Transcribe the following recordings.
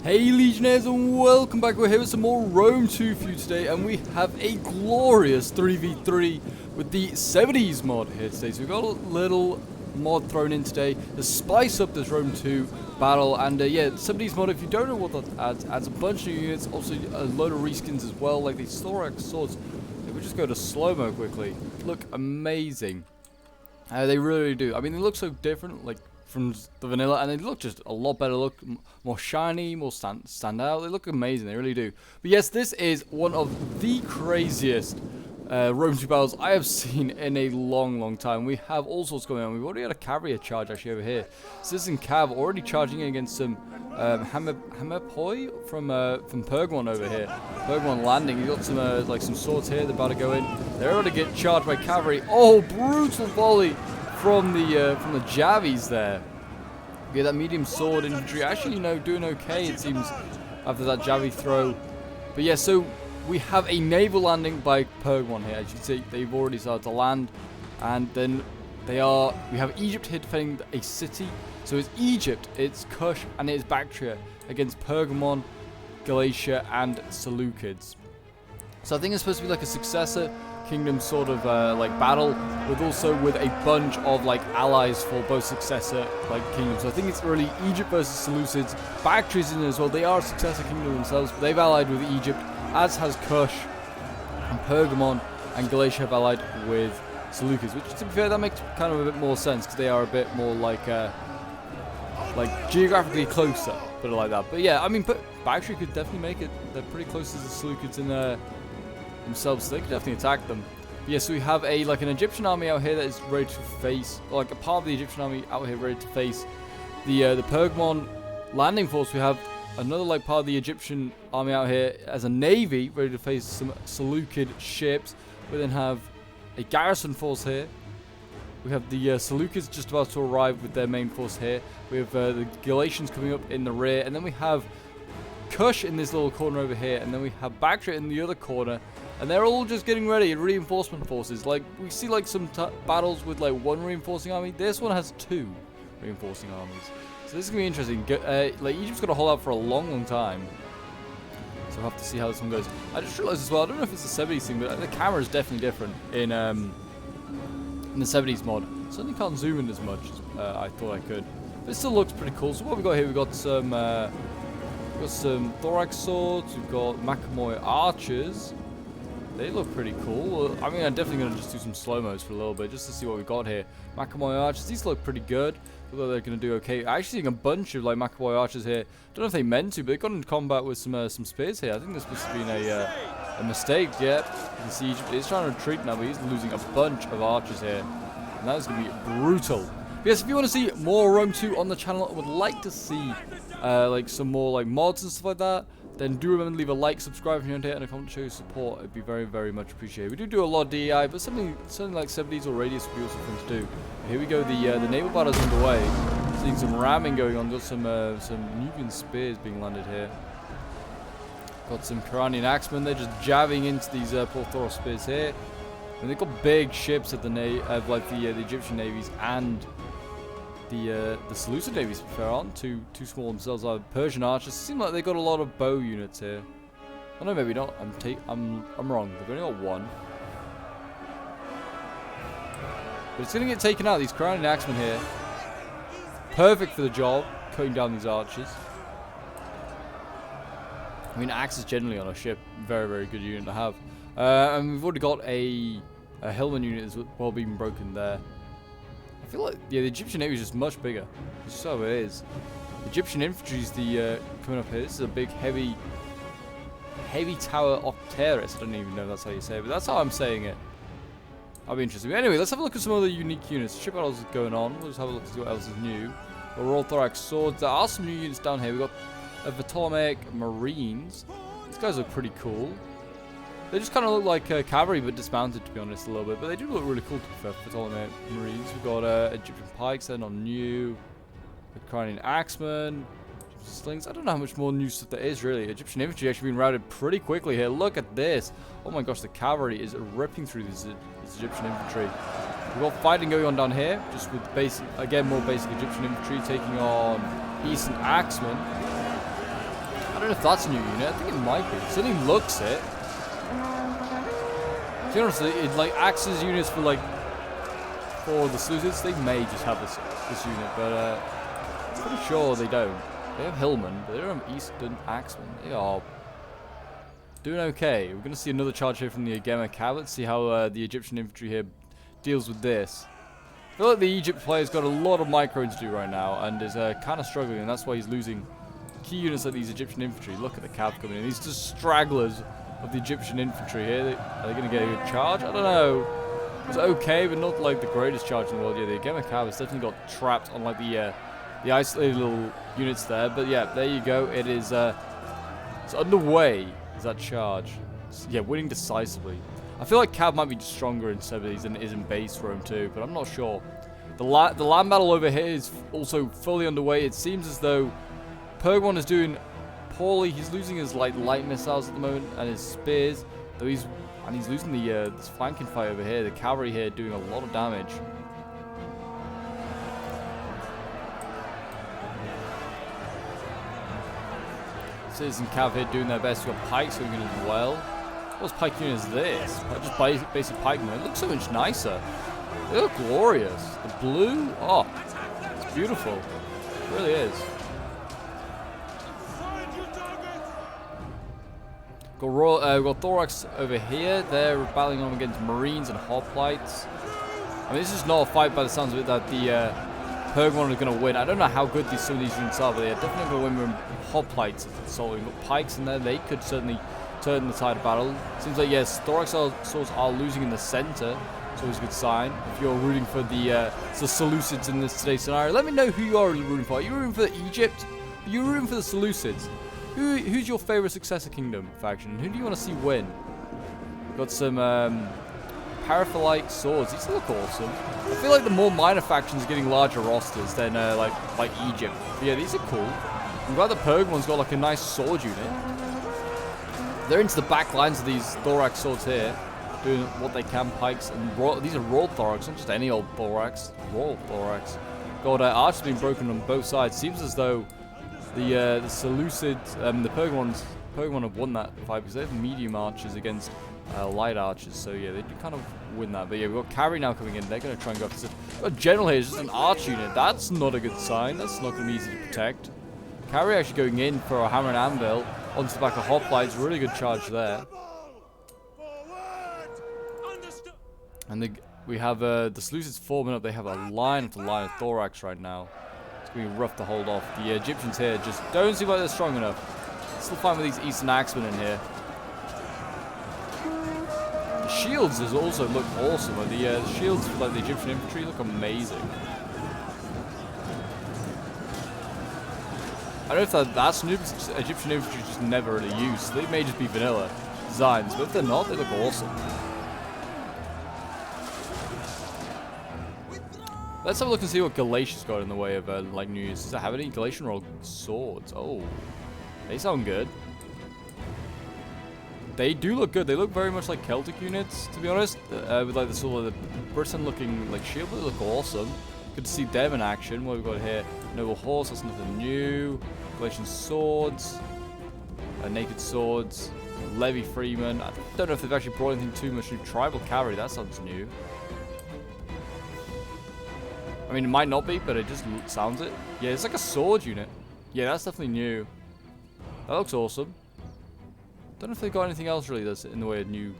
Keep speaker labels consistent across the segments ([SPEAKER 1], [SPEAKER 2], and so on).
[SPEAKER 1] Hey Legionnaires, and welcome back. We're here with some more Rome 2 for you today, and we have a glorious 3v3 with the Sebidee mod here today. So we've got a little mod thrown in today to spice up this Rome 2 battle, and yeah, Sebidee mod, if you don't know what that adds a bunch of new units, also a load of reskins as well, like these thorax swords. If we just go to slow-mo quickly, look amazing. They really do. I mean, they look so different, like from the vanilla, and they look just a lot better, look more shiny, more stand out. They look amazing, they really do. But yes, this is one of the craziest Rome 2 battles I have seen in a long time. We have all sorts going on. We've already had a cavalry charge actually over here. Citizen Cav already charging in against some Hammerpoi from Pergamon over here. Pergamon landing. You got some like some swords here. They're about to go in. They're about to get charged by cavalry. Oh, brutal volley from the Javies there. Yeah, that medium sword infantry actually, you know, doing okay it seems after that Javi throw. But yeah, so we have a naval landing by Pergamon here. As you can see, they've already started to land, and then we have Egypt here defending a city. So it's Egypt, it's Kush, and it's Bactria against Pergamon, Galatia, and Seleucids. So I think it's supposed to be like a successor kingdom sort of like battle, with a bunch of like allies for both successor like kingdoms. So I think it's really Egypt versus Seleucids. Bactria's in as well. They are a successor kingdom themselves, but they've allied with Egypt, as has Kush, and Pergamon and Galatia have allied with Seleucids, which, to be fair, that makes kind of a bit more sense because they are a bit more like geographically closer, put it like that. But yeah, I mean, Bactria could definitely make it. They're pretty close to the Seleucids in themselves, so they could definitely attack them. But yeah, so we have an Egyptian army out here that is ready to face, like a part of the Egyptian army out here ready to face the Pergamon landing force. We have another like part of the Egyptian army out here as a navy ready to face some Seleucid ships. We then have a garrison force here. We have the Seleucids just about to arrive with their main force here. We have the Galatians coming up in the rear, and then we have Kush in this little corner over here, and then we have Bactria in the other corner, and they're all just getting ready. Reinforcement forces, like we see like some battles with like one reinforcing army. This one has two reinforcing armies, so this is gonna be interesting. Like Egypt's gonna hold out for a long time, so we'll have to see how this one goes. I just realized as well, I don't know if it's a Sebidee thing, but the camera is definitely different in the Sebidee mod. Certainly can't zoom in as much as I thought I could, but it still looks pretty cool. So what we got here, we got some thorax swords, we've got Macamoi archers. They look pretty cool. I mean, I'm definitely going to just do some slow-mos for a little bit, just to see what we got here. Macamoi archers, these look pretty good. Although they're going to do okay. I actually think a bunch of like Macamoi archers here. Don't know if they meant to, but they got into combat with some spears here. I think this must have been a mistake. Yeah, you can see Egypt is trying to retreat now, but he's losing a bunch of archers here. And that is going to be brutal. But yes, if you want to see more Rome 2 on the channel, I would like to see like some more like mods and stuff like that, then do remember to leave a like, subscribe if you're into it, and a comment to show your support. It'd be very much appreciated. We do a lot of DEI, but something like Sebidee's or Radius would be also fun to do. Here we go, the naval battle's underway. Seeing some ramming going on, got some Nubian spears being landed here. Got some Quranian axemen, they're just jabbing into these Porthoros spears here. And they've got big ships at the the Egyptian navies and the Seleucid navies, to be fair, aren't too small themselves. Persian archers seem like they got a lot of bow units here. Oh no, maybe not. I'm wrong. They've only got one. But it's gonna get taken out. These Quranian axemen here, perfect for the job, cutting down these archers. I mean, axes generally on a ship, very good unit to have. And we've already got a Hillman unit as well being broken there. I feel like, yeah, the Egyptian Navy is just much bigger. So it is. The Egyptian infantry is coming up here. This is a big, heavy tower Octeris. I don't even know if that's how you say it, but that's how I'm saying it. That'll be interesting. But anyway, let's have a look at some other unique units. Ship battles is going on. We'll just have a look to see what else is new. Royal Thorax swords. There are some new units down here. We've got Ptolemaic Marines. These guys look pretty cool. They just kind of look like cavalry, but dismounted, to be honest, a little bit. But they do look really cool, to be fair, for Ptolemaic Marines. We've got Egyptian Pikes, they're not new. The Quranian Axemen. Egyptian Slings. I don't know how much more new stuff there is, really. Egyptian Infantry actually being routed pretty quickly here. Look at this. Oh my gosh, the cavalry is ripping through this Egyptian Infantry. We've got fighting going on down here, just with more basic Egyptian Infantry taking on Eastern Axemen. don't know if that's a new unit. I think it might be. It certainly looks it. To be honest, it like acts as units for like for the Seleucids. They may just have this unit, but I'm pretty sure they don't. They have Hillman, but they don't have Eastern Axemen. They are doing okay. We're going to see another charge here from the Agema Cav. Let's see how the Egyptian infantry here deals with this. I feel like the Egypt player's got a lot of micro to do right now and is kind of struggling, and that's why he's losing key units like these Egyptian infantry. Look at the Cav coming in. These just stragglers of the Egyptian infantry here. Are they going to get a good charge? I don't know. It's okay, but not like the greatest charge in the world. Yeah, the Agema Cav has definitely got trapped on like the isolated little units there. But yeah, there you go. It is it's underway. Is that charge? Yeah, winning decisively. I feel like Cav might be stronger in Sebidee than it is in base Rome too, but I'm not sure. The land battle over here is also fully underway. It seems as though PopeJohn is doing poorly. He's losing his light missiles at the moment and his spears, though he's losing the this flanking fight over here. The cavalry here doing a lot of damage. Citizen Cav here doing their best. We've got Pikes doing it as well. What's Pike unit is this? Just basic pikemen. It looks so much nicer. They look glorious. The blue, oh, it's beautiful. It really is. We've got Thorax over here. They're battling on against Marines and Hoplites. I mean, this is not a fight by the sounds of it that the PopeJohn are going to win. I don't know how good some of these units are, but they're definitely going to win with Hoplites. So we've got Pikes in there. They could certainly turn the tide of battle. Seems like, yes, Thorax swords are losing in the center. It's always a good sign. If you're rooting for the Seleucids in this today's scenario, let me know who you are rooting for. Are you rooting for Egypt? Are you rooting for the Seleucids? Who's your favorite successor kingdom faction? Who do you want to see win? Got some Paraphylite swords. These look awesome. I feel like the more minor factions are getting larger rosters than like Egypt. But yeah, these are cool. I'm glad the PopeJohn's got like a nice sword unit. They're into the back lines of these Thorax swords here, doing what they can. Pikes and these are royal Thorax, not just any old Thorax. Royal Thorax. Got archers being broken on both sides. Seems as though the Seleucids, the PopeJohn have won that fight because they have medium archers against light archers. So yeah, they do kind of win that. But yeah, we've got cavalry now coming in. They're going to try and go after this. General here is just an arch unit. That's not a good sign. That's not going to be easy to protect. Cavalry actually going in for a hammer and anvil onto the back of Hoplites. Really good charge there. And we have the Seleucids forming up. They have a line after line of Thorax right now. It's going to be rough to hold off. The Egyptians here just don't seem like they're strong enough. Still fine with these Eastern Axemen in here. The shields also look awesome. Like the shields for like the Egyptian infantry look amazing. I don't know if that's new, because Egyptian infantry just never really used. They may just be vanilla designs, but if they're not, they look awesome. Let's have a look and see what Galatia's got in the way of like new use. Does it have any Galatian roll swords? Oh, they sound good. They do look good. They look very much like Celtic units, to be honest. With like the sort of the Britain-looking like shield, they look awesome. Good to see them in action. What we've got here: noble horse. That's nothing new. Galatian swords, naked swords. Levy Freeman. I don't know if they've actually brought anything too much new. Tribal cavalry. That sounds new. I mean, it might not be, but it just sounds it. Yeah, it's like a sword unit. Yeah, that's definitely new. That looks awesome. Don't know if they've got anything else really that's in the way of new.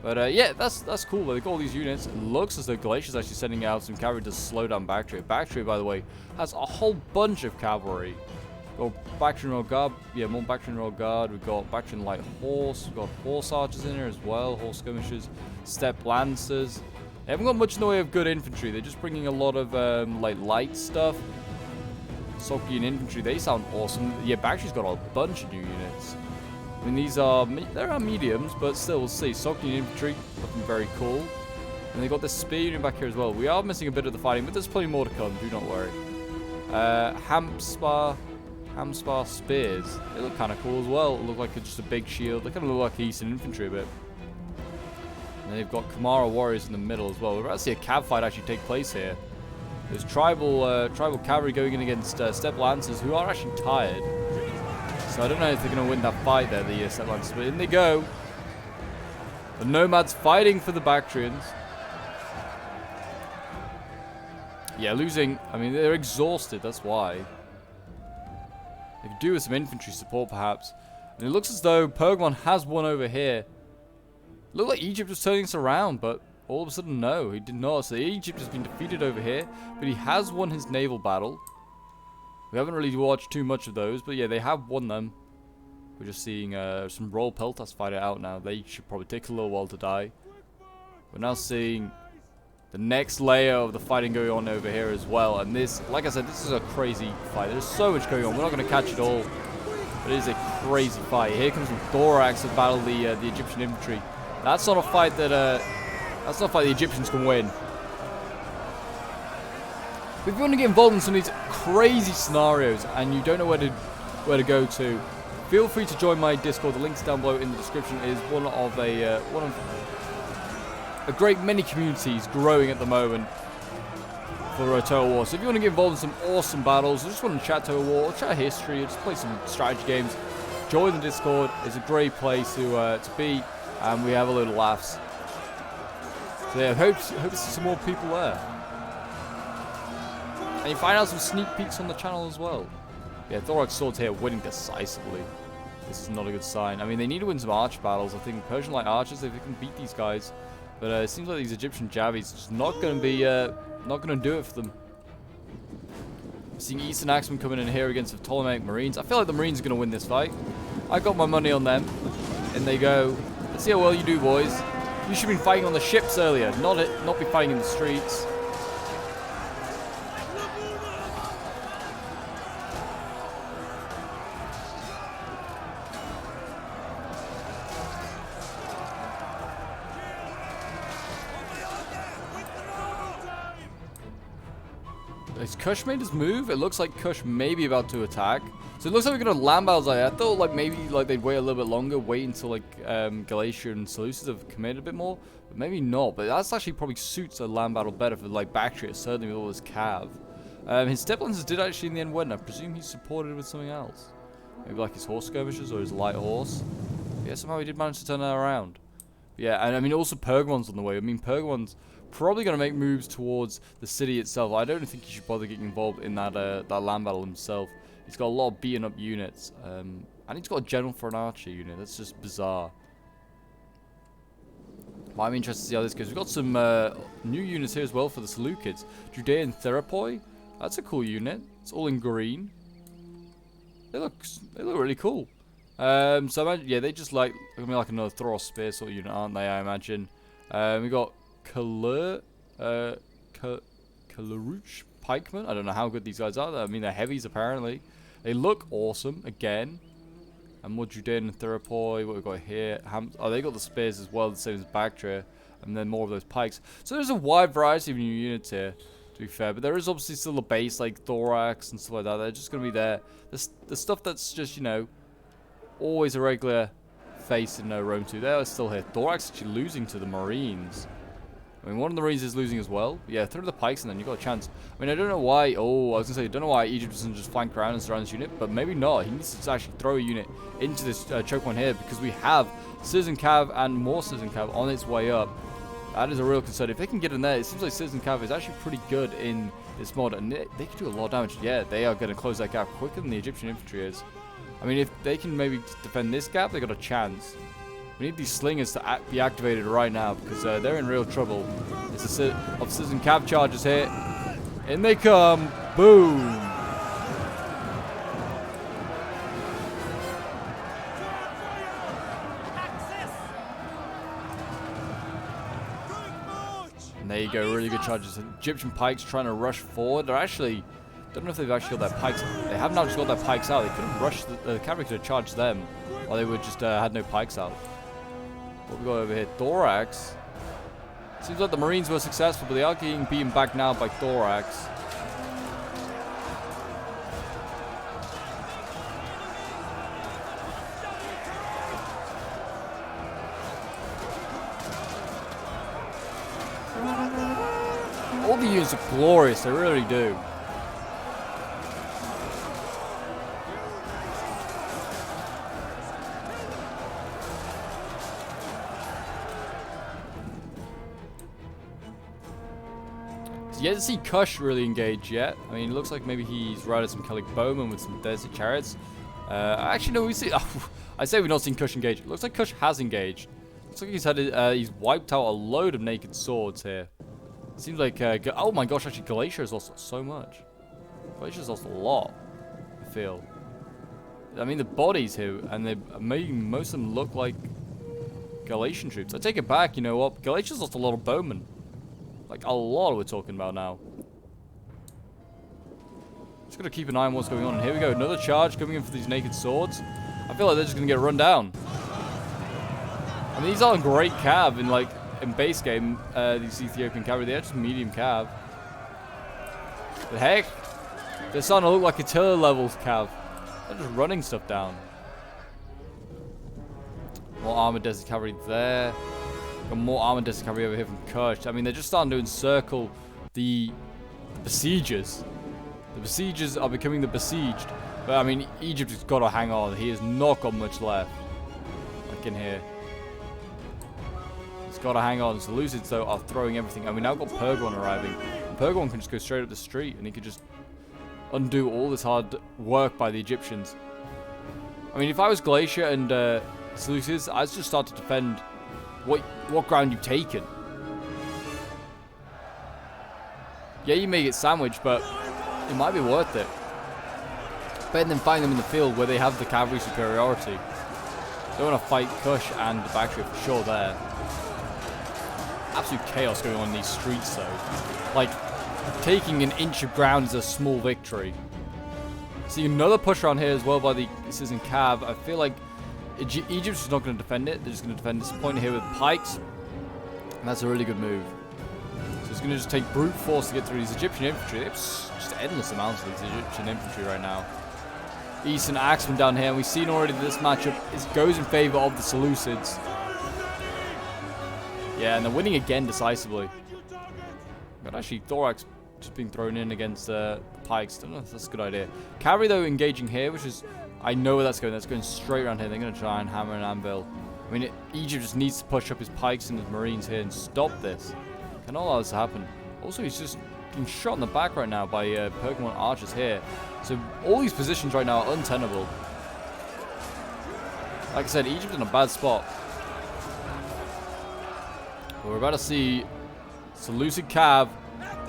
[SPEAKER 1] But yeah, that's cool. They've got all these units. It looks as though Galatia's actually sending out some cavalry to slow down Bactria. Bactria, by the way, has a whole bunch of cavalry. We've got Bactrian Royal Guard. Yeah, more Bactrian Royal Guard. We've got Bactrian Light Horse. We've got Horse Archers in here as well. Horse Skirmishers. Steppe Lancers. They haven't got much in the way of good infantry. They're just bringing a lot of like light stuff. Sogdian infantry. They sound awesome. Yeah, Bactria's got a bunch of new units. I mean, there are mediums, but still, we'll see. Sogdian infantry, looking very cool. And they got this spear unit back here as well. We are missing a bit of the fighting, but there's plenty more to come, do not worry. Hamspar spears. They look kind of cool as well. They look like it's just a big shield. They kind of look like Eastern infantry a bit. And they've got Kamara warriors in the middle as well. We're about to see a cav fight actually take place here. There's tribal cavalry going in against steppe lancers who are actually tired. So I don't know if they're going to win that fight there, the Settlers. But in they go. The Nomads fighting for the Bactrians. Yeah, losing. I mean, they're exhausted. That's why. They could do with some infantry support, perhaps. And it looks as though PokeJohn has won over here. Looked like Egypt was turning this around, but all of a sudden, no, he did not. So Egypt has been defeated over here, but he has won his naval battle. We haven't really watched too much of those, but yeah, they have won them. We're just seeing some Royal Peltas fight it out now. They should probably take a little while to die. We're now seeing the next layer of the fighting going on over here as well. And this, like I said, this is a crazy fight. There's so much going on. We're not going to catch it all, but it is a crazy fight. Here comes some Thorax to battle the Egyptian infantry. That's not a fight that the Egyptians can win. But if you want to get involved in some of these crazy scenarios and you don't know where to go to, feel free to join my Discord. The link's down below in the description. It is one of a great many communities growing at the moment for Total War. So if you want to get involved in some awesome battles, or just want to chat Total War, or chat history, or just play some strategy games, join the Discord. It's a great place to be, and we have a little laughs. So yeah, hope to see some more people there. And you find out some sneak peeks on the channel as well. Yeah, Thorax Swords here winning decisively. This is not a good sign. I mean, they need to win some arch battles. I think Persian Light Archers, if they can beat these guys. But it seems like these Egyptian Javis just not going to be, not going to do it for them. Seeing Eastern Axemen coming in here against the Ptolemaic Marines. I feel like the Marines are going to win this fight. I got my money on them. In they go. Let's see how well you do, boys. You should have been fighting on the ships earlier, not be fighting in the streets. Has Kush made his move? It looks like Kush may be about to attack. So it looks like we're going to land battles like that. I thought like maybe like they'd wait a little bit longer, wait until like Galatia and Seleucus have committed a bit more. But maybe not. But that's actually probably suits a land battle better for like Bactria, certainly with all this cav. His step lancers did actually in the end win. I presume he's supported with something else. Maybe like his horse skirmishers or his light horse. But yeah, somehow he did manage to turn that around. But yeah, and I mean also PokeJohn's on the way. I mean PokeJohn's probably going to make moves towards the city itself. I don't think he should bother getting involved in that land battle himself. He's got a lot of beaten up units. And he's got a general for an archer unit. That's just bizarre. But I'm interested to see how this goes. We've got some new units here as well for the Seleucids. Judean Therapoi. That's a cool unit. It's all in green. They look really cool. So imagine, yeah, they just like another Thoros Spear sort of unit, aren't they? I imagine. We got Kaluruch Pikemen. I don't know how good these guys are. I mean, they're heavies apparently. They look awesome again. And more Judean and Therapoi. What we've got here? Oh, they got the spears as well, the same as Bactria. And then more of those pikes. So there's a wide variety of new units here, to be fair. But there is obviously still a base like Thorax and stuff like that. They're just going to be there. The stuff that's just, you know, always a regular face in Rome 2. They're still here. Thorax actually losing to the Marines. I mean, one of the Marines is losing as well. But yeah, throw the pikes and then you got a chance. I mean, I don't know why. Oh, I was going to say, I don't know why Egypt doesn't just flank around and surround this unit. But maybe not. He needs to actually throw a unit into this choke point here. Because we have Citizen Cav and more Citizen Cav on its way up. That is a real concern. If they can get in there, it seems like Citizen Cav is actually pretty good in this mod. And they can do a lot of damage. Yeah, they are going to close that gap quicker than the Egyptian infantry is. I mean, if they can maybe defend this gap, they got a chance. We need these slingers to be activated right now because they're in real trouble. It's a set of Citizen Cav charges here. In they come. Boom. And there you go. Really good charges. Egyptian pikes trying to rush forward. They're actually... don't know if they've actually got their pikes. They have now just got their pikes out. They could have rushed. The cavalry could have charged them, or they would just had no pikes out. What we got over here? Thorax. Seems like the Marines were successful, but they are getting beaten back now by Thorax. All the units are glorious. They really do. So yet to see Kush really engage yet. I mean, it looks like maybe he's riding some Kellic Bowman with some Desert Chariots. Actually, no, we see... Oh, I say we've not seen Kush engage. It looks like Kush has engaged. Looks like he's wiped out a load of naked swords here. It seems like... oh my gosh, actually, Galatia has lost so much. Galatia's lost a lot, I feel. I mean, the bodies here, and they're making most of them look like Galatian troops. I take it back, you know what? Galatia's lost a lot of bowmen. Like, a lot we're talking about now. Just gotta keep an eye on what's going on. And here we go, another charge coming in for these naked swords. I feel like they're just gonna get run down. I mean, these aren't great cav in base game, these Ethiopian cavalry. They're just medium cav. But heck, they're starting to look like Attila levels cav. They're just running stuff down. More armored desert cavalry there. Got more armored desert cavalry over here from Kush. I mean, they're just starting to encircle the besiegers. The besiegers are becoming the besieged. But I mean, Egypt has got to hang on. He has not got much left. Like in here. He's got to hang on. The Seleucids, though, are throwing everything. And we now got Pergamon arriving. And Pergamon can just go straight up the street. And he could just undo all this hard work by the Egyptians. I mean, if I was Galatia and Seleucids, I'd just start to defend what ground you've taken. Yeah, you may get sandwiched, but it might be worth it. Better than find them in the field where they have the cavalry superiority. Don't want to fight Kush and the Bactria for sure there. Absolute chaos going on in these streets though. Like, taking an inch of ground is a small victory. See another push around here as well by the Citizen Cav. I feel like Egypt's just not going to defend it. They're just going to defend this point here with Pikes. And that's a really good move. So it's going to just take brute force to get through these Egyptian infantry. It's just endless amounts of these Egyptian infantry right now. Eastern Axemen down here. And we've seen already that this matchup goes in favor of the Seleucids. Yeah, and they're winning again decisively. But actually, Thorax just being thrown in against Pikes. Don't know if that's a good idea. Cavalry, though, engaging here, which is... I know where that's going. That's going straight around here. They're going to try and hammer and anvil. I mean, Egypt just needs to push up his Pikes and his Marines here and stop this. Cannot allow this to happen. Also, he's just getting shot in the back right now by Pergamon archers here. So all these positions right now are untenable. Like I said, Egypt's in a bad spot. But we're about to see Seleucid Cav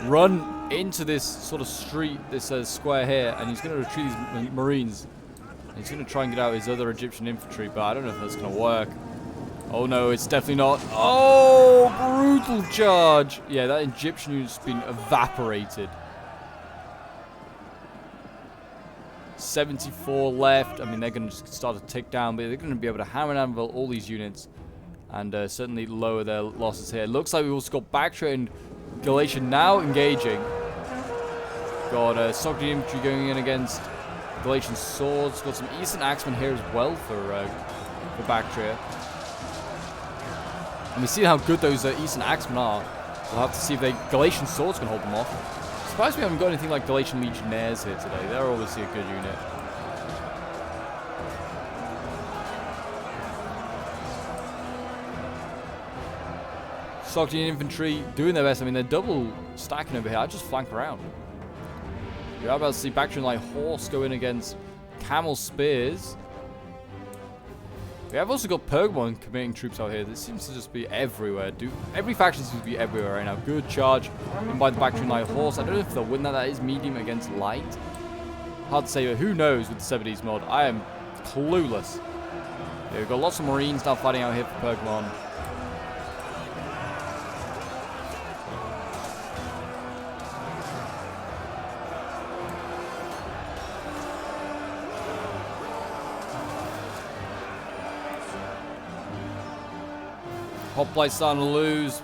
[SPEAKER 1] run into this sort of street, this square here, and he's going to retreat these Marines. He's going to try and get out his other Egyptian infantry, but I don't know if that's going to work. Oh no, it's definitely not. Oh, brutal charge. Yeah, that Egyptian unit's been evaporated. 74 left. I mean, they're going to start to tick down, but they're going to be able to hammer and anvil all these units and certainly lower their losses here. It looks like we've also got Bactria and Galatia now engaging. Got Sogdian infantry going in against Galatian swords. Got some Eastern Axemen here as well for Bactria. And we see how good those Eastern Axemen are. We'll have to see if Galatian swords can hold them off. Surprised we haven't got anything like Galatian Legionnaires here today. They're obviously a good unit. Sogdian infantry doing their best. I mean, they're double stacking over here. I just flank around. You're about to see Bactrian Light Horse go in against Camel Spears. We have also got Pergamon committing troops out here. This seems to just be everywhere. Every faction seems to be everywhere right now. Good charge in by the Bactrian Light Horse. I don't know if they'll win that. That is medium against light. Hard to say, but who knows with the Sebidee mod. I am clueless. Yeah, we've got lots of Marines now fighting out here for Pergamon. Hoplite's starting to lose.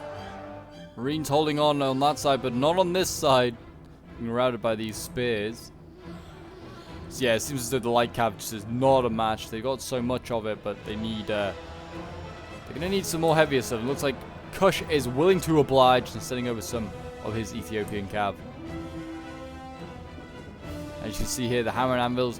[SPEAKER 1] Marines holding on that side, but not on this side. Being routed by these spears. So yeah, it seems as though the light cav just is not a match. They've got so much of it, but they need... they're going to need some more heavier stuff. It looks like Kush is willing to oblige and sending over some of his Ethiopian cav. And you can see here the hammer and anvils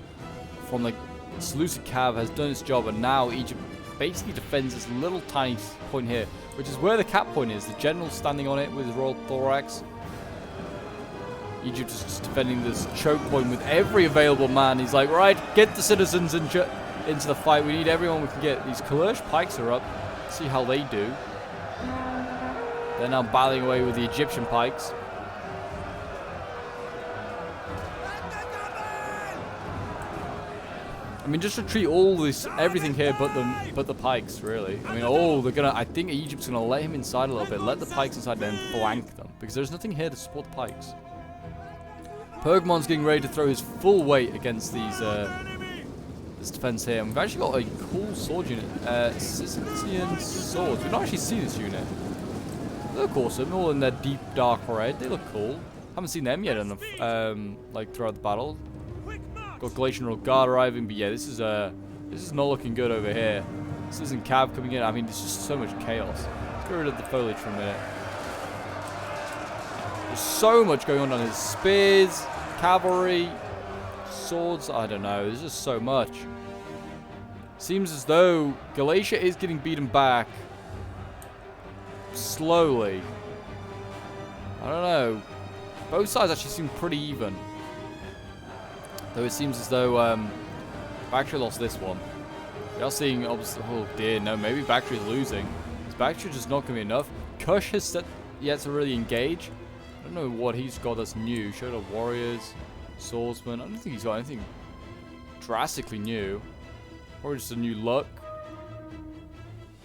[SPEAKER 1] from the Seleucid cav has done its job, and now Egypt basically defends this little tiny point here, which is where the cap point is. The general standing on it with his royal thorax. Egypt is just defending this choke point with every available man. He's like, right, get the citizens into the fight. We need everyone we can get. These Kalish Pikes are up. See how they do. They're now battling away with the Egyptian Pikes. I mean, just retreat everything here but the Pikes, really. I mean, I think Egypt's gonna let him inside a little bit, let the Pikes inside, then flank them, because there's nothing here to support the Pikes. Pergamon's getting ready to throw his full weight against this defense here, and we've actually got a cool sword unit, Sicilian swords. We've not actually seen this unit. They look awesome, all in their deep dark red. They look cool. Haven't seen them yet like throughout the battle. Got Galatian Royal Guard arriving, but yeah, this is not looking good over here. This isn't Cav coming in. I mean, there's just so much chaos. Let's get rid of the foliage for a minute. There's so much going on his spears, cavalry, swords. I don't know. There's just so much. Seems as though Galatia is getting beaten back slowly. I don't know. Both sides actually seem pretty even. Though it seems as though Bactria lost this one. We are seeing, oh dear, no, maybe Bactria is losing. Is Bactria just not going to be enough? Kush has yet to really engage. I don't know what he's got that's new. Showed up warriors, swordsman. I don't think he's got anything drastically new. Or just a new look.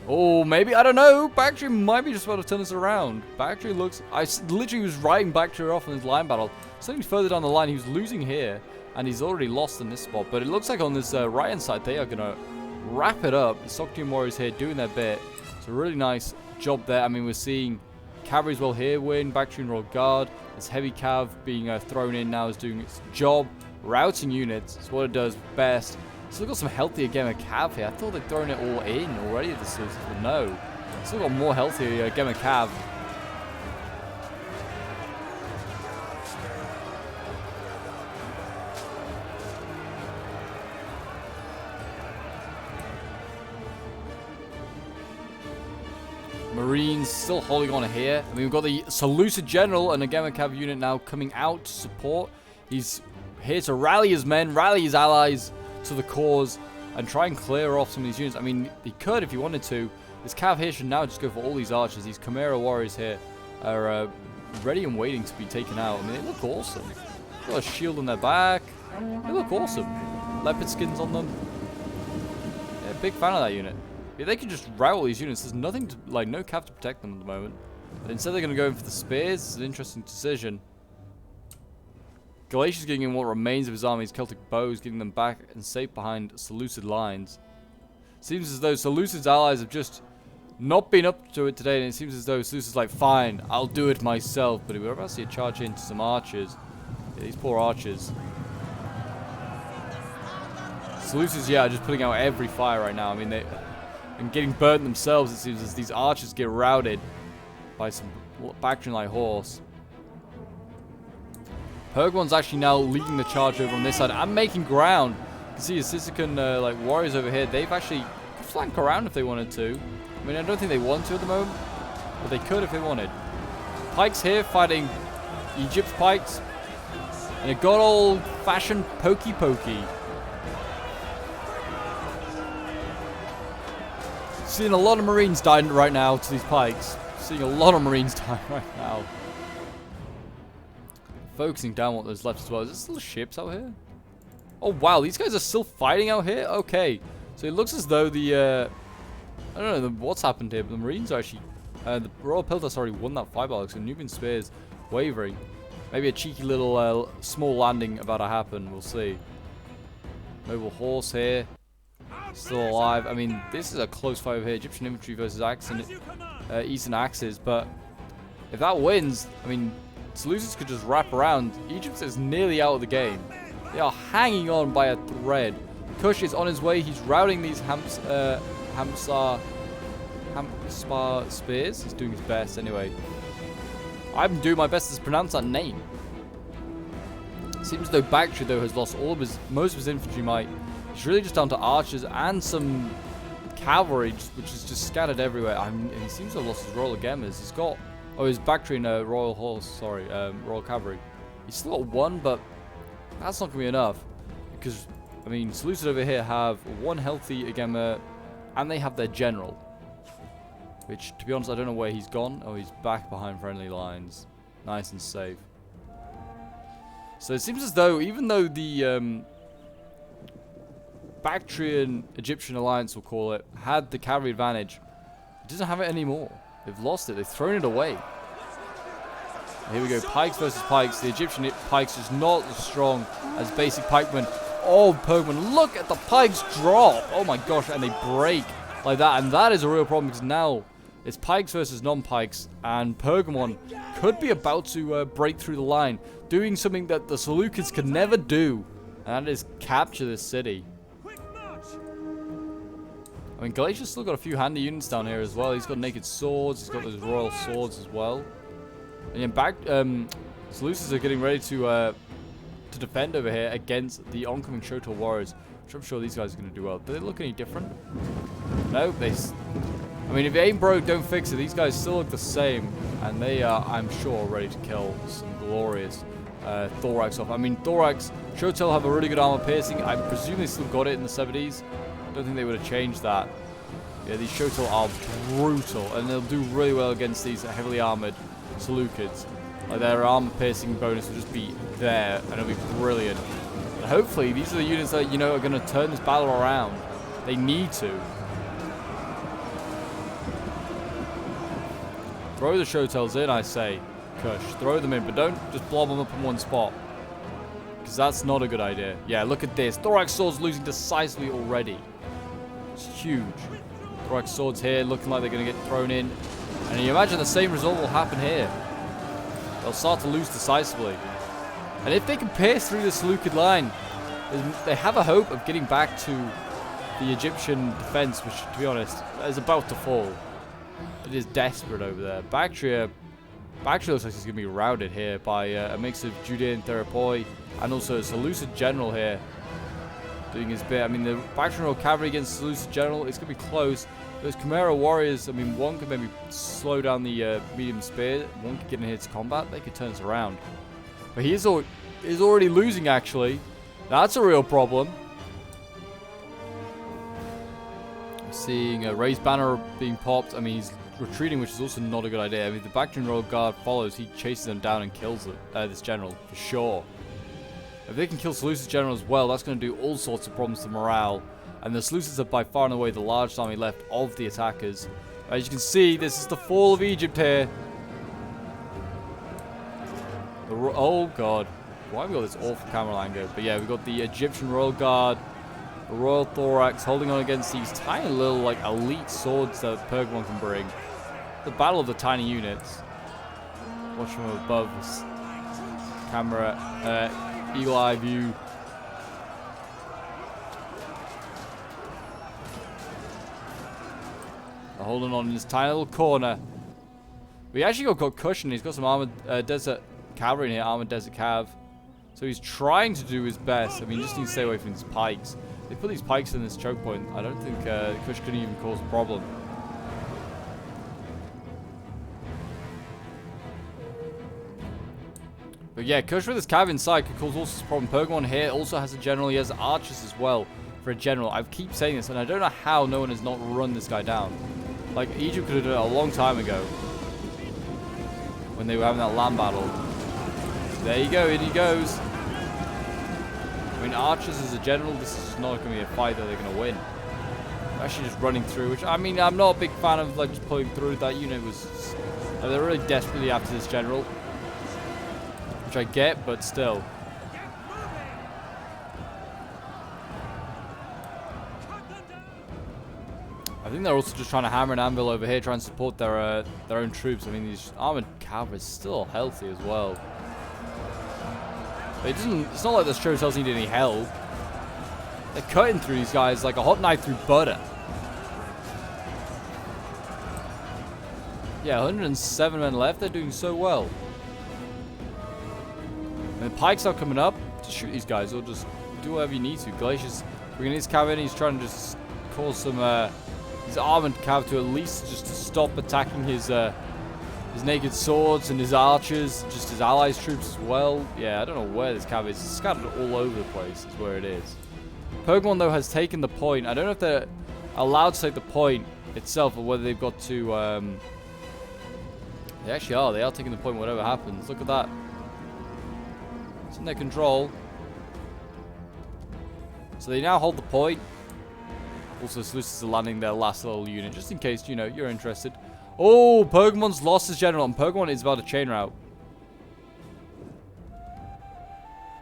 [SPEAKER 1] Oh, maybe, I don't know. Bactria might be just about to turn this around. Bactria looks, I literally was writing Bactria off in his line battle. Something further down the line, he was losing here. And he's already lost in this spot. But it looks like on this right-hand side, they are going to wrap it up. The Soctian Warriors here doing their bit. It's a really nice job there. I mean, we're seeing cavalry as well here win. Bactrian Royal Guard. This heavy cav being thrown in now is doing its job. Routing units is what it does best. Still got some healthier Gemma cav here. I thought they'd thrown it all in already at the sources, but no. Still got more healthier Gemma cav. Marines still holding on here. I mean, we've got the Seleucid General and a Gamma Cav unit now coming out to support. He's here to rally his men, rally his allies to the cause, and try and clear off some of these units. I mean, he could if he wanted to. This Cav here should now just go for all these archers. These Chimera warriors here are ready and waiting to be taken out. I mean, they look awesome. Got a shield on their back. They look awesome. Leopard skins on them. Yeah, big fan of that unit. Yeah, they can just rout all these units. There's nothing to, like, no cav to protect them at the moment. But instead they're going to go in for the spears. It's an interesting decision. Galatia's getting in what remains of his army's Celtic bows, getting them back and safe behind Seleucid lines. Seems as though Seleucid's allies have just not been up to it today, and it seems as though Seleucid's like, fine, I'll do it myself. But we're about to see a charge into some archers. Yeah, these poor archers. Seleucid's, yeah, just putting out every fire right now. I mean, and getting burnt themselves, it seems, as these archers get routed by some Bactrian-like horse. Pergamon's actually now leading the charge over on this side and making ground. You can see his Sicilian like warriors over here. They've actually flanked around if they wanted to. I mean, I don't think they want to at the moment, but they could if they wanted. Pikes here fighting Egypt's Pikes, and a good old-fashioned pokey. Seeing a lot of Marines dying right now to these Pikes. Seeing a lot of Marines dying right now. Focusing down what there's left as well. Is there still ships out here? Oh wow, these guys are still fighting out here? Okay. So it looks as though the, I don't know what's happened here, but the Marines are actually, the Royal Piltas already won that fight battle, so Nubian Spears wavering. Maybe a cheeky little small landing about to happen, we'll see. Noble Horse here. Still alive. I mean, this is a close fight over here. Egyptian infantry versus Eastern Axes. But if that wins, I mean, Seleucids could just wrap around. Egypt is nearly out of the game. They are hanging on by a thread. Kush is on his way. He's routing these Hamspar spears. He's doing his best anyway. I'm doing my best to pronounce that name. Seems as though Bactria, though, has lost most of his infantry might. It's really just down to archers and some cavalry, which is just scattered everywhere. He seems to have lost his Royal Gemmas. He's got, oh, his Bactrian Royal Horse, sorry, Royal Cavalry. He's still got 1, but that's not going to be enough. Because, I mean, Seleucid over here have 1 healthy Agema, and they have their general. Which, to be honest, I don't know where he's gone. Oh, he's back behind friendly lines. Nice and safe. So it seems as though, even though the Bactrian Egyptian alliance, we'll call it, had the cavalry advantage, it doesn't have it anymore. They've lost it. They've thrown it away. Here we go. Pikes versus Pikes. The Egyptian Pikes is not as strong as basic pikemen. Oh, Pergamon, look at the Pikes drop. Oh my gosh, and they break like that. And that is a real problem because now it's Pikes versus non-Pikes. And Pergamon could be about to break through the line, doing something that the Seleucids could never do. And that is capture this city. I mean, Galatia's still got a few handy units down here as well. He's got naked swords. He's got those royal swords as well. And then Seleucids are getting ready to defend over here against the oncoming Shotel warriors, which I'm sure these guys are going to do well. Do they look any different? No, I mean, if it ain't broke, don't fix it. These guys still look the same, and they are, I'm sure, ready to kill some glorious thorax off. I mean, thorax, Shotel have a really good armor piercing. I presume they still got it in the Sebidees. I don't think they would have changed that. Yeah, these Shotel are brutal, and they'll do really well against these heavily armored Seleucids. Like, their armor piercing bonus will just be there, and it'll be brilliant. And hopefully, these are the units that, you know, are going to turn this battle around. They need to. Throw the Shotels in, I say. Kush, throw them in, but don't just blob them up in one spot. Because that's not a good idea. Yeah, look at this. Thorax Swords losing decisively already. It's huge. Thorax Swords here looking like they're going to get thrown in. And you imagine the same result will happen here. They'll start to lose decisively. And if they can pierce through the Seleucid line, they have a hope of getting back to the Egyptian defense, which, to be honest, is about to fall. It is desperate over there. Bactria looks like he's going to be routed here by a mix of Judean Therapoi and also a Seleucid general here doing his bit. I mean, the Bactrian cavalry against Seleucid general, it's going to be close. Those Chimera warriors, I mean, one could maybe slow down the medium spear. One could get in here to combat. They could turn us around. But he is already losing, actually. That's a real problem. I'm seeing a raised banner being popped. I mean, he's retreating, which is also not a good idea. I mean, the Bactrian Royal Guard follows. He chases them down and kills this general, for sure. If they can kill Seleucid general as well, that's going to do all sorts of problems to morale. And the Seleucids are by far and away the largest army left of the attackers. As you can see, this is the fall of Egypt here. Oh god. Why have we got this awful camera angle? But yeah, we've got the Egyptian Royal Guard, the Royal Thorax holding on against these tiny little like elite swords that Pergamon can bring. The battle of the tiny units. Watch from above this camera, eagle eye view. They're holding on in this tiny little corner. We actually got cushion. He's got some armored desert cavalry in here, armored desert cav. So he's trying to do his best. I mean, you just need to stay away from these pikes. They put these pikes in this choke point. I don't think Kush could even cause a problem. But yeah, Kush with his cav inside could cause all sorts of problem. Pergamon here also has a general. He has archers as well for a general. I keep saying this, and I don't know how no one has not run this guy down. Like, Egypt could have done it a long time ago when they were having that land battle. There you go, in he goes. I mean, archers as a general, this is not going to be a fight that they're going to win. They're actually just running through, which, I mean, I'm not a big fan of, like, just pulling through. That unit was... they're really desperately after this general. Which I get, but still. I think they're also just trying to hammer an anvil over here, trying to support their own troops. I mean, these armored cavalry is still healthy as well. But it's not like this show tells need any help. They're cutting through these guys like a hot knife through butter. Yeah, 107 men left. They're doing so well. And the pikes are coming up to shoot these guys, or just do whatever you need to. Galatia's bringing his cav in. He's trying to just cause some his armored cav to at least just to stop attacking his His naked swords and his archers, just his allies' troops as well. Yeah, I don't know where this cav is. It's scattered all over the place is where it is. Pokemon, though, has taken the point. I don't know if they're allowed to take the point itself or whether they've got to... They actually are. They are taking the point whatever happens. Look at that. It's in their control. So they now hold the point. Also, Seleucids are landing their last little unit, just in case, you know, you're interested. Oh, Pokemon's lost his general, and Pokemon is about to chain route.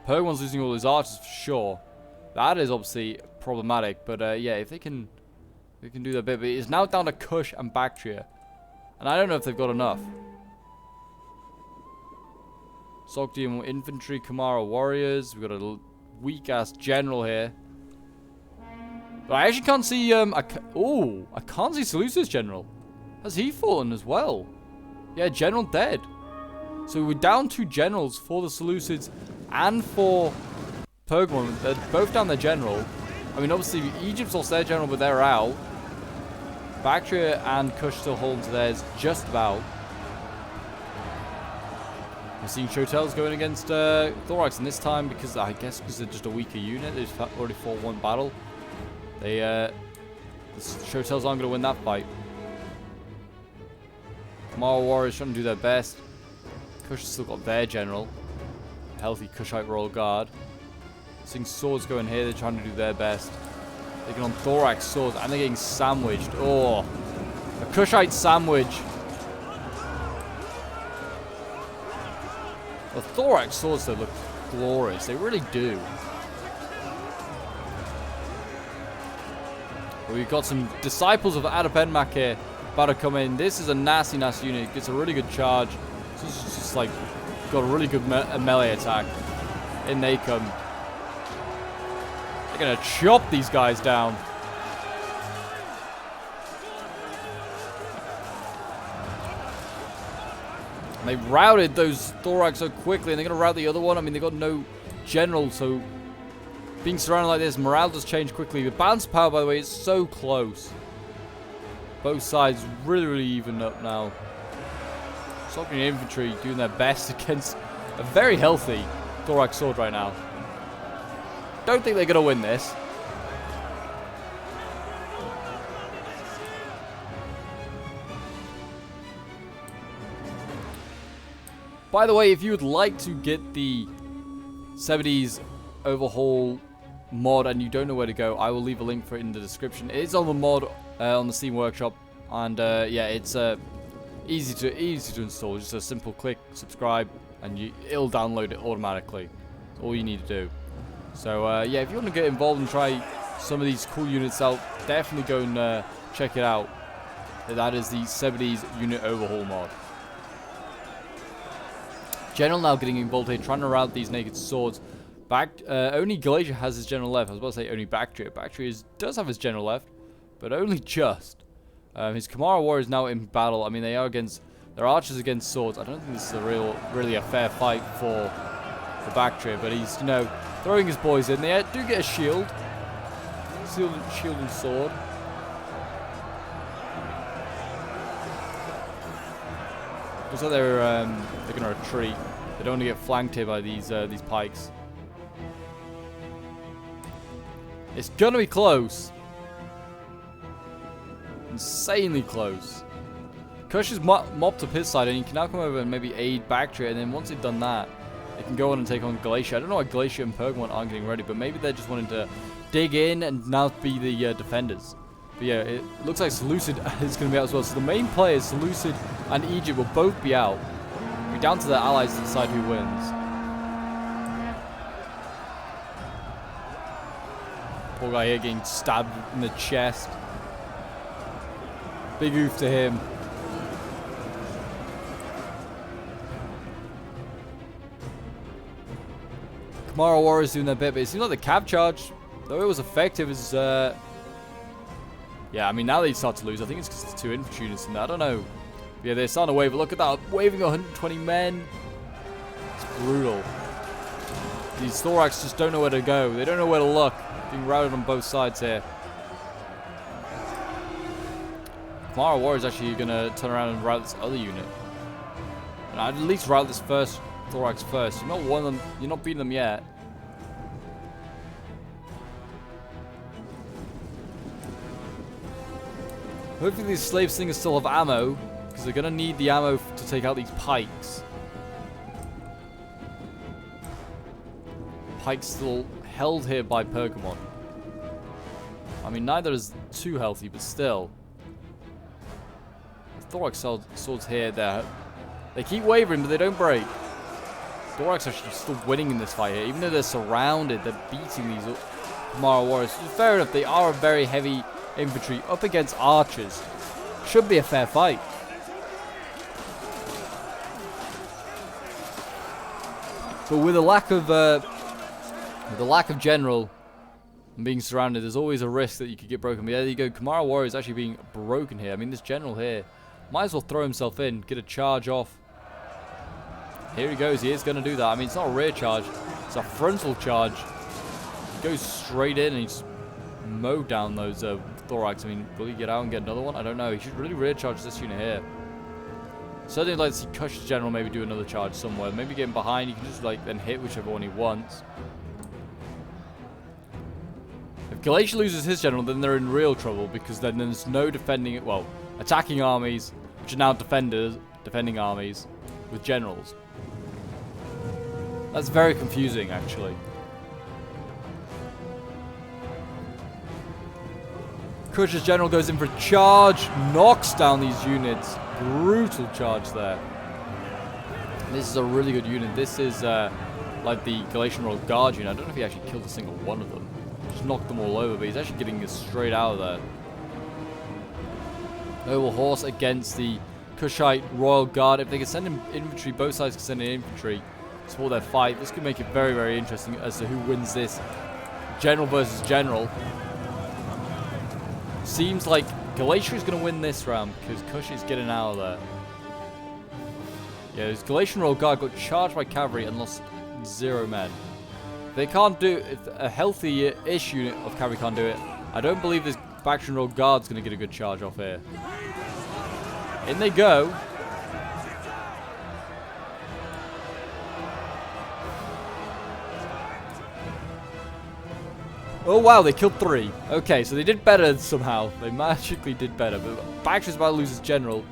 [SPEAKER 1] Pokemon's losing all his archers for sure. That is obviously problematic, but yeah, if they can do their bit. But it's now down to Kush and Bactria, and I don't know if they've got enough. Sogdian infantry, Kamara warriors. We've got a weak ass general here. But I actually can't see. I can't see Seleucid's general. Has he fallen as well? Yeah, general dead. So we're down 2 generals for the Seleucids and for Pokemon. They're both down their general. I mean, obviously, Egypt's lost their general, but they're out. Bactria and Kush still holding to theirs just about. We're seeing Shotel's going against Thorax, and this time, because I guess because they're just a weaker unit, they've already fought one battle. The Shotel's aren't going to win that fight. Kamara Warriors trying to do their best. Kush has still got their general. Healthy Kushite Royal Guard. Seeing swords going here, they're trying to do their best. Taking on Thorax swords, and they're getting sandwiched. Oh, a Kushite sandwich. The Thorax swords, though, look glorious. They really do. But we've got some disciples of Adopenmac here about to come in. This is a nasty, nasty unit. It gets a really good charge. This is just like got a really good melee attack. In they come. They're gonna chop these guys down. And they routed those Thorax so quickly, and they're gonna rout the other one. I mean, they got no general, so being surrounded like this, morale does change quickly. The balance power, by the way, is so close. Both sides really, really even up now. Sogdian infantry doing their best against a very healthy Thorax sword right now. Don't think they're going to win this. By the way, if you would like to get the Sebidee's overhaul mod and you don't know where to go, I will leave a link for it in the description. It is on the mod on the Steam Workshop, and yeah, it's easy to install. Just a simple click, subscribe, and it'll download it automatically. That's all you need to do. So yeah, if you want to get involved and try some of these cool units out, definitely go and check it out. That is the Sebidee's unit overhaul mod. General now getting involved here, trying to rout these naked swords. Only Glacier has his general left. I was about to say only Bactria. Bactria does have his general left, but only just. His Kamara War is now in battle. I mean, they are against their archers against swords. I don't think this is a really a fair fight for Bactria, but he's, you know, throwing his boys in. They do get a shield, shield and sword. Looks like they're going to retreat. They don't want to get flanked here by these pikes. It's going to be close. Insanely close. Kush is mopped up his side, and he can now come over and maybe aid Bactria, and then once they've done that, they can go on and take on Glacier. I don't know why Glacier and Pokemon aren't getting ready, but maybe they're just wanting to dig in and now be the defenders. But yeah, it looks like Seleucid is going to be out as well. So the main players, Seleucid and Egypt, will both be out. We're down to the allies to decide who wins. Poor guy here getting stabbed in the chest. Big oof to him. Kamara Warriors doing their bit, but it seems like the cab charge, though it was effective, is yeah, I mean, now they start to lose. I think it's because it's 2 infantry units in there. I don't know. Yeah, they're starting to wave. Look at that. Waving 120 men. It's brutal. These Thorax just don't know where to go. They don't know where to look. Being routed on both sides here. Kamara War is actually going to turn around and rout this other unit. I'd at least route this first thorax first. You're not one of them. You're not beating them yet. Hopefully these slave slingers still have ammo, because they're going to need the ammo to take out these pikes. Pikes still held here by Pokemon. I mean, neither is too healthy, but still. The thorax swords here, they keep wavering, but they don't break. Thorax are actually still winning in this fight here. Even though they're surrounded, they're beating these Mara warriors. Fair enough, they are a very heavy infantry up against archers. Should be a fair fight. But with a lack of general and being surrounded, there's always a risk that you could get broken. But there you go, Kamara Warrior is actually being broken here. I mean, this general here might as well throw himself in, get a charge off. Here he goes, he is going to do that. I mean, it's not a rear charge, it's a frontal charge. He goes straight in and he's mowed down those thorax. I mean, will he get out and get another one? I don't know. He should really rear charge this unit here. Certainly like to see Kush's general maybe do another charge somewhere. Maybe get him behind. You can just like then hit whichever one he wants. If Galatia loses his general, then they're in real trouble, because then there's no defending it. Well, attacking armies, which are now defending armies with generals. That's very confusing, actually. Kush's general goes in for a charge, knocks down these units. Brutal charge there. This is a really good unit. This is like the Galatian Royal Guard unit. I don't know if he actually killed a single one of them. Just knocked them all over, but he's actually getting this straight out of there. Noble Horse against the Kushite Royal Guard. If they can send in infantry, both sides can send in infantry to support their fight. This could make it very, very interesting as to who wins this. General versus general. Seems like Galatia is going to win this round because Kush is getting out of there. Yeah, this Galatian Royal Guard got charged by cavalry and lost 0 men. They can't do it. If a healthy-ish unit of cavalry can't do it, I don't believe this Faction Royal Guard's going to get a good charge off here. In they go. Oh wow, they killed 3. Okay, so they did better somehow. They magically did better. But Baxter's about to lose his general.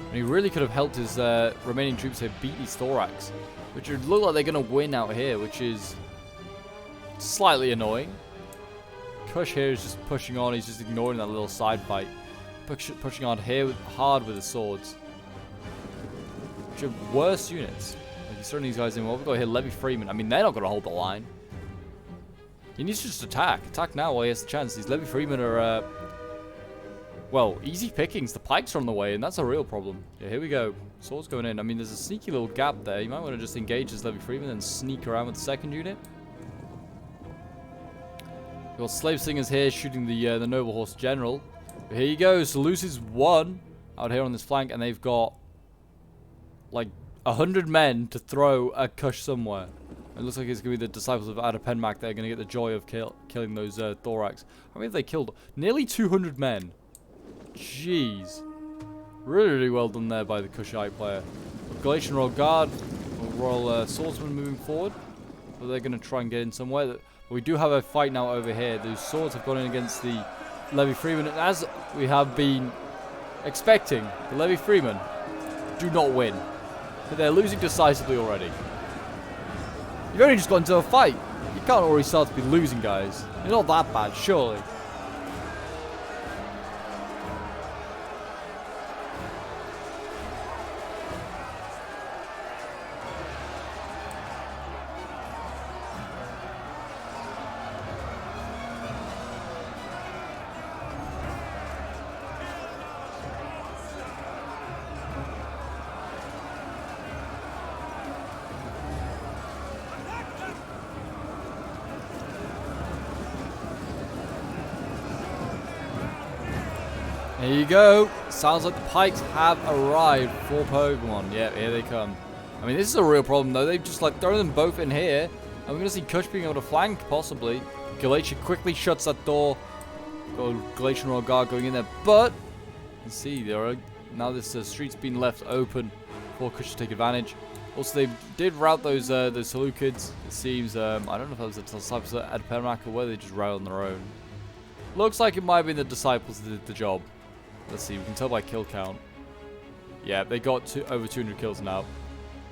[SPEAKER 1] And he really could have helped his remaining troops here beat these thorax. Which would look like they're going to win out here, which is slightly annoying. Kush here is just pushing on. He's just ignoring that little side fight. Pushing on here hard with the swords. Which are worse units. Like he's throwing these guys in. Well, we've got here Levy Freeman. I mean, they're not going to hold the line. He needs to just attack. Attack now while he has the chance. These Levy Freemen are, well, easy pickings. The Pikes are on the way, and that's a real problem. Yeah, here we go. Swords going in. I mean, there's a sneaky little gap there. You might want to just engage this Levy Freeman and sneak around with the second unit. We've got Slave Slingers here shooting the Noble Horse General. But here he goes. Loses 1 out here on this flank, and they've got, like, 100 men to throw at Kush somewhere. It looks like it's going to be the Disciples of Adapenmak that are going to get the joy of killing those thorax. I mean, they killed nearly 200 men. Jeez. Really, really well done there by the Kushite player. Galatian Royal Guard, Royal Swordsman moving forward. But they're going to try and get in somewhere. But we do have a fight now over here. Those swords have gone in against the Levy Freeman. And as we have been expecting, the Levy Freeman do not win. But they're losing decisively already. You've only just got into a fight. You can't already start to be losing, guys. It's not that bad, surely. Here you go. Sounds like the Pikes have arrived for Pokemon. Yeah, here they come. I mean, this is a real problem, though. They've just, like, thrown them both in here. And we're going to see Kush being able to flank, possibly. Galatia quickly shuts that door. Got a Galatian Royal Guard going in there. But, let's see, they're Now this street's been left open for Kush to take advantage. Also, they did rout those Seleucids. It seems, I don't know if that was the disciples at Adpermac or whether they just routed on their own. Looks like it might have been the disciples that did the job. Let's see, we can tell by kill count. Yeah, they got to over 200 kills now.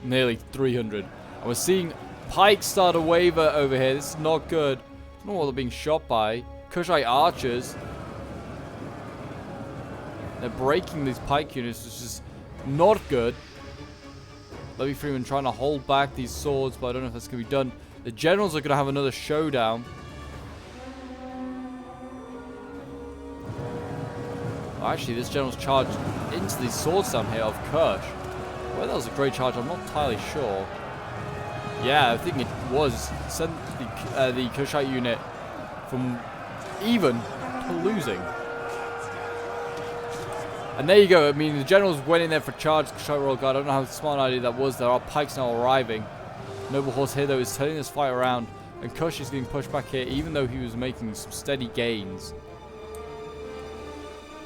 [SPEAKER 1] Nearly 300. And we're seeing Pikes start to waver over here. This is not good. I don't know what they're being shot by. Kushite archers. They're breaking these pike units, which is not good. Levy Freeman trying to hold back these swords, but I don't know if that's going to be done. The generals are going to have another showdown. Oh, actually, this general's charged into these swords down here of Kush. Well, that was a great charge. I'm not entirely sure. Yeah, I think it was. Sent the Kushite unit from even to losing. And there you go. I mean, the generals went in there for charge. Kushite Royal Guard. I don't know how smart an idea that was. There are pikes now arriving. Noble Horse here, though, is turning this fight around. And Kush is getting pushed back here, even though he was making some steady gains.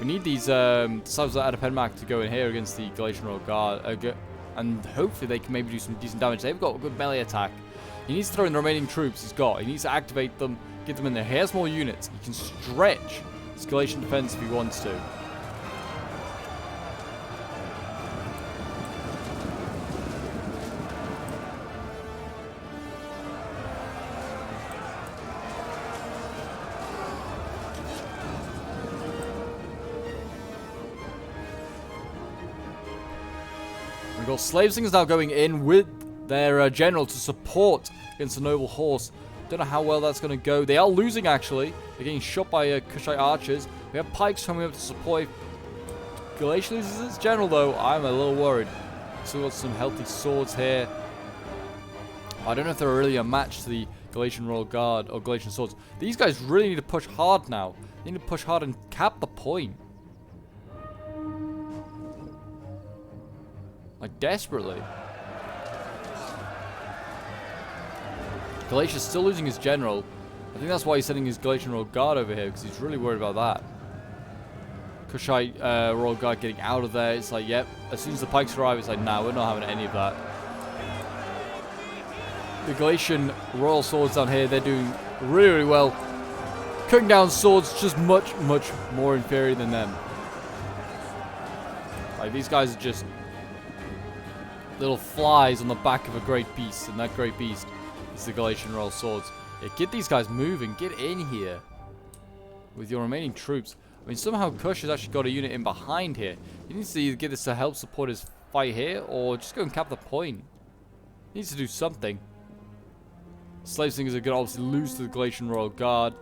[SPEAKER 1] We need these subs at Adpermac to go in here against the Galatian Royal Guard. And hopefully they can maybe do some decent damage. They've got a good melee attack. He needs to throw in the remaining troops he's got. He needs to activate them, get them in there. He has more units. He can stretch his Galatian defense if he wants to. We've got slave singers now going in with their general to support against the noble horse. Don't know how well that's going to go. They are losing, actually. They're getting shot by Kushite archers. We have pikes coming up to support. Galatia loses its general, though. I'm a little worried. Still got some healthy swords here. I don't know if they're really a match to the Galatian Royal Guard or Galatian swords. These guys really need to push hard now. They need to push hard and cap the point. Like, desperately. Galatia's still losing his general. I think that's why he's sending his Galatian Royal Guard over here, because he's really worried about that. Kushite Royal Guard getting out of there. It's like, yep. As soon as the pikes arrive, it's like, nah, we're not having any of that. The Galatian Royal Swords down here, they're doing really, really well. Cutting down swords just much, much more inferior than them. Like, these guys are just little flies on the back of a great beast, and that great beast is the Galatian Royal Swords. Yeah, get these guys moving. Get in here with your remaining troops. I mean, somehow Kush has actually got a unit in behind here. He needs to either get this to help support his fight here, or just go and cap the point. He needs to do something. Slave Singers are going to obviously lose to the Galatian Royal Guard.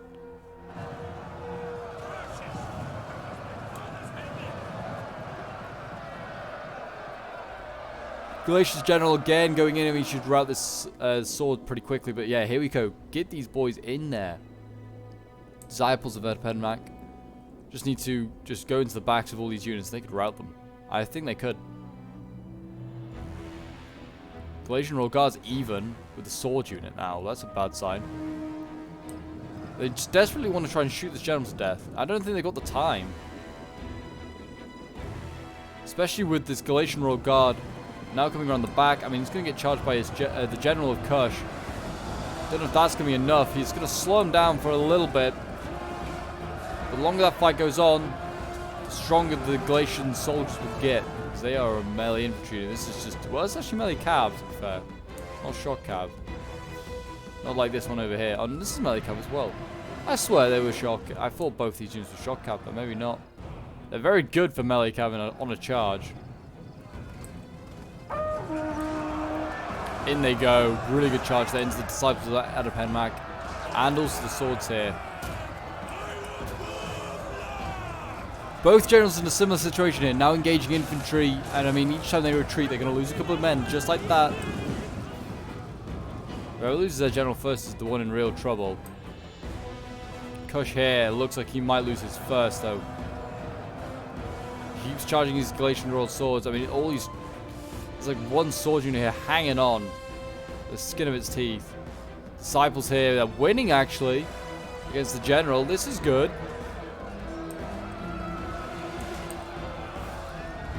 [SPEAKER 1] Galatia's general again going in, and we should route this sword pretty quickly. But yeah, here we go. Get these boys in there. Disciples of Adpermac just need to just go into the backs of all these units. They could rout them. I think they could. Galatian Royal Guard's even with the sword unit now. That's a bad sign. They just desperately want to try and shoot this general to death. I don't think they got the time. Especially with this Galatian Royal Guard now coming around the back. I mean, he's going to get charged by his the general of Kush. Don't know if that's going to be enough. He's going to slow him down for a little bit. The longer that fight goes on, the stronger the Galatian soldiers will get. Because they are a melee infantry. This is just, well, it's actually melee cav, to be fair. Not shock cav. Not like this one over here. Oh, this is melee cav as well. I swear they were shock. I thought both these units were shock cav, but maybe not. They're very good for melee cav on a charge. In they go. Really good charge there into the disciples of Adpermac. And also the swords here. Both generals in a similar situation here. Now engaging infantry. And I mean, each time they retreat, they're going to lose a couple of men. Just like that. Whoever loses their general first is the one in real trouble. Kush here. Looks like he might lose his first, though. He keeps charging his Galatian Royal Swords. I mean, all these... There's like one sword unit here hanging on the skin of its teeth. Disciples here, they're winning actually against the general. This is good.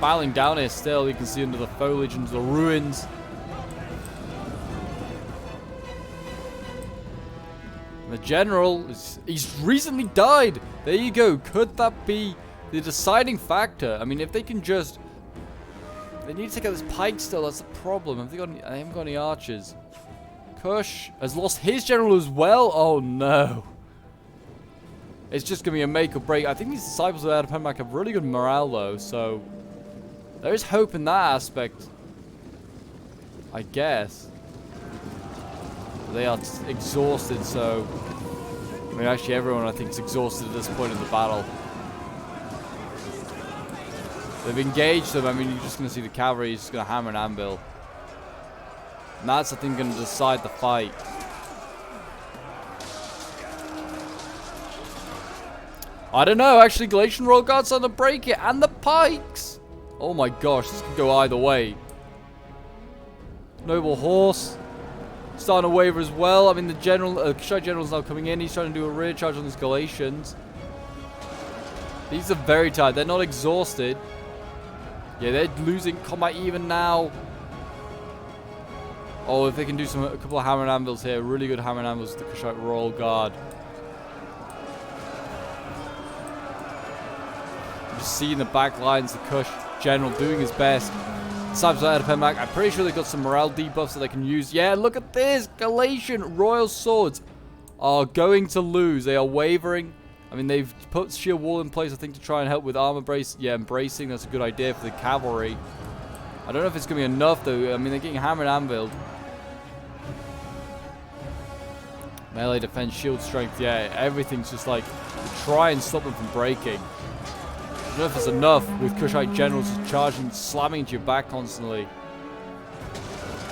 [SPEAKER 1] battling down here still. You can see under the foliage, under the ruins. The general, he's recently died. There you go. Could that be the deciding factor? I mean, if they can just... They need to take out this Pike still. That's the problem. Have they got any, I haven't got any archers. Kush has lost his general as well. Oh, no. It's just going to be a make or break. I think these disciples of Adapemak have really good morale, though. So, there is hope in that aspect. I guess. They are exhausted, so... I mean, actually, everyone, I think, is exhausted at this point in the battle. They've engaged them. I mean, you're just going to see the cavalry is just going to hammer and anvil. And that's, I think, going to decide the fight. I don't know. Actually, Galatian Royal Guard's on to break it. And the Pikes. Oh, my gosh. This could go either way. Noble Horse. Starting to waver as well. I mean, the general, Kushite general's now coming in. He's trying to do a rear charge on these Galatians. These are very tired. They're not exhausted. Yeah, they're losing combat even now. Oh, if they can do a couple of hammer and anvils here. Really good hammer and anvils with the Kushite Royal Guard. You just see in the back lines the Kush general doing his best. Disciples of Adapemak, I'm pretty sure they've got some morale debuffs that they can use. Yeah, look at this. Galatian Royal Swords are going to lose. They are wavering. I mean, they've put shield wall in place, I think, to try and help with armor brace. Yeah, embracing. That's a good idea for the cavalry. I don't know if it's going to be enough, though. I mean, they're getting hammered and anviled. Melee defense, shield strength. Yeah, everything's just like try and stop them from breaking. I don't know if it's enough with Kushite generals just charging, slamming into your back constantly.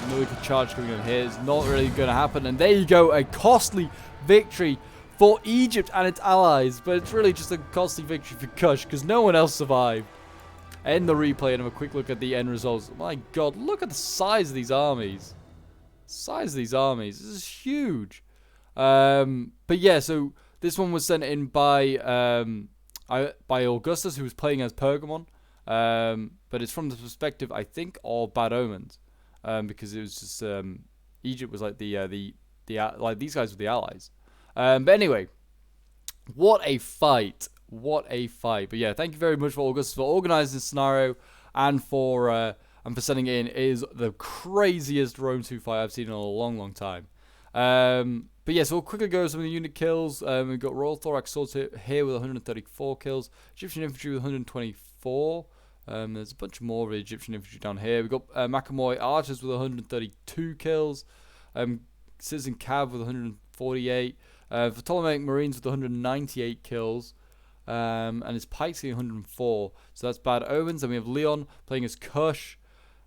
[SPEAKER 1] Another good charge coming in here. It's not really going to happen. And there you go, a costly victory for Egypt and its allies. But it's really just a costly victory for Kush because no one else survived. End the replay and have a quick look at the end results. My God, look at the size of these armies. Size of these armies. This is huge. But yeah, so this one was sent in by Augustus, who was playing as Pergamon, but it's from the perspective, I think, of Bad Omens, because it was just Egypt was like like these guys were the allies. But anyway, what a fight! What a fight! But yeah, thank you very much for Augustus for organizing this scenario and for sending it in. It is the craziest Rome 2 fight I've seen in a long, long time. But yeah, so we'll quickly go over some of the unit kills. We've got Royal Thorax Swords here with 134 kills. Egyptian Infantry with 124. There's a bunch more of the Egyptian Infantry down here. We've got Makamoy Archers with 132 kills. Citizen Cav with 148. Ptolemaic Marines with 198 kills. And his Pikes getting 104. So that's Bad Omens. Then we have Leon playing as Kush.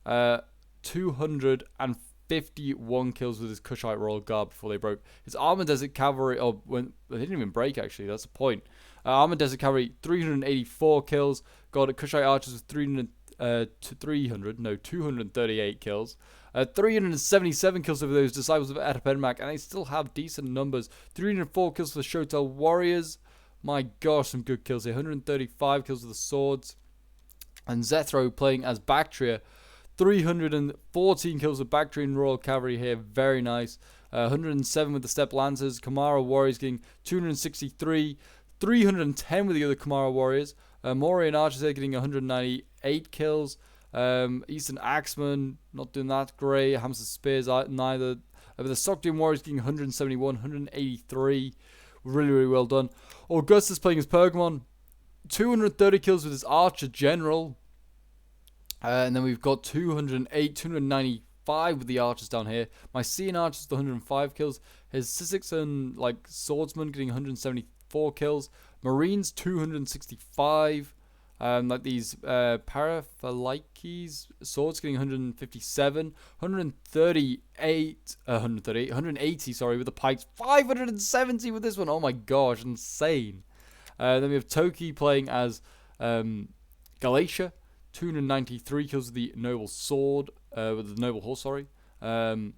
[SPEAKER 1] 251 kills with his Kushite Royal Guard before they broke. His Armored Desert Cavalry, they didn't even break actually, that's the point. Armored Desert Cavalry, 384 kills. Got Kushite Archers with 238 kills. 377 kills over those Disciples of Adapemak, and they still have decent numbers. 304 kills for the Shotel Warriors. My gosh, some good kills here. 135 kills with the swords. And Zethro playing as Bactria. 314 kills with Bactrian Royal Cavalry here. Very nice. 107 with the Steppe Lancers. Kamara Warriors getting 263. 310 with the other Kamara Warriors. Morian Archers here getting 198 kills. Eastern Axemen not doing that great. Hamster Spears neither. But the Sogdian Warriors getting 171. 183. Really, really well done. Augustus playing as Pergamon. 230 kills with his Archer General. And then we've got 208, 295 with the archers down here. Mycenaean archers with 105 kills. His Sisyxan swordsman getting 174 kills. Marines 265. Like these Paraphalikes swords getting 157. 180 sorry with the Pikes. 570 with this one. Oh my gosh, insane. Then we have Toki playing as Galatia. 293 kills with the Noble Sword, with the Noble Horse, sorry. And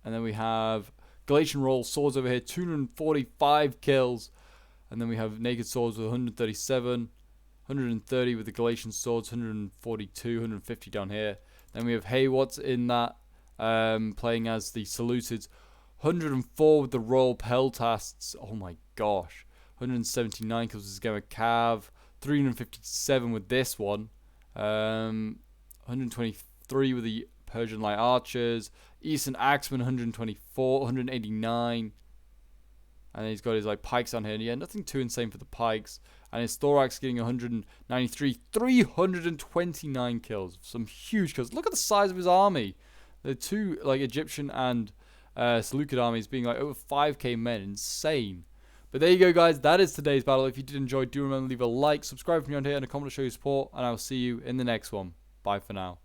[SPEAKER 1] then we have Galatian Royal Swords over here, 245 kills. And then we have Naked Swords with 137. 130 with the Galatian swords, 142, 150 down here. Then we have Haywards in that, playing as the Saluted, 104 with the Royal Peltasts. Oh my gosh. 179 kills with Gamma Cav, 357 with this one, 123 with the Persian Light Archers, Eastern Axeman 124, 189, and then he's got his like Pikes on here. And yeah, nothing too insane for the Pikes. And his Thorax getting 193, 329 kills. Some huge kills. Look at the size of his army. The two like Egyptian and Seleucid armies being like over 5k men. Insane. But there you go, guys. That is today's battle. If you did enjoy, do remember to leave a like, subscribe if you're on here, and a comment to show your support. And I will see you in the next one. Bye for now.